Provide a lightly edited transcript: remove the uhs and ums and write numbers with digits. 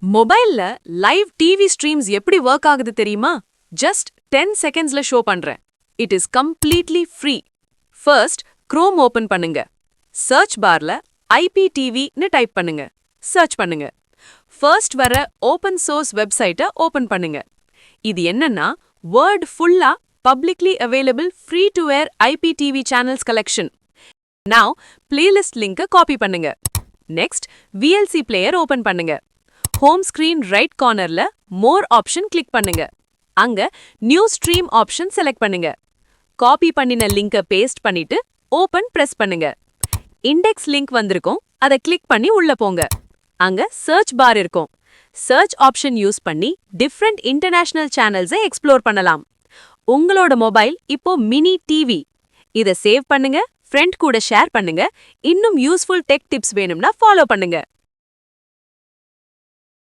மொபைல்ல live TV streams எப்படி work ஆகுது தெரியுமா? ஜஸ்ட் 10 செகண்ட்ஸ்ல ஷோ பண்றேன். It is completely free. First chrome open பண்ணுங்க. சர்ச் பார்ல IPTV-ன்னு டைப் பண்ணுங்க. சர்ச் பண்ணுங்க. ஃபர்ஸ்ட் வர ஓபன் சோர்ஸ் வெப்சைட்டை ஓபன் பண்ணுங்க. இது என்னன்னா வேர்ல்ட் ஃபுல்லா publicly available free to air IPTV channels collection. Now playlist லிங்கை காப்பி பண்ணுங்க. நெக்ஸ்ட் VLC பிளேயர் ஓபன் பண்ணுங்க. ஹோம் ஸ்கிரீன் ரைட் கார்னர்ல மோர் ஆப்ஷன் கிளிக் பண்ணுங்க. அங்க நியூ ஸ்ட்ரீம் ஆப்ஷன் செலக்ட் பண்ணுங்க. காப்பி பண்ணின லிங்கை பேஸ்ட் பண்ணிட்டு ஓபன் பிரஸ் பண்ணுங்க. இண்டெக்ஸ் லிங்க் வந்திருக்கும், அதை கிளிக் பண்ணி உள்ள போங்க. அங்க சர்ச் பார் இருக்கும். சர்ச் ஆப்ஷன் யூஸ் பண்ணி டிஃப்ரெண்ட் இன்டர்நேஷனல் சேனல்ஸை எக்ஸ்ப்ளோர் பண்ணலாம். உங்களோட மொபைல் இப்போ மினி டிவி. இதை சேவ் பண்ணுங்க, ஃப்ரெண்ட் கூட ஷேர் பண்ணுங்க. இன்னும் யூஸ்ஃபுல் டெக் டிப்ஸ் வேணும்னா ஃபாலோ பண்ணுங்க.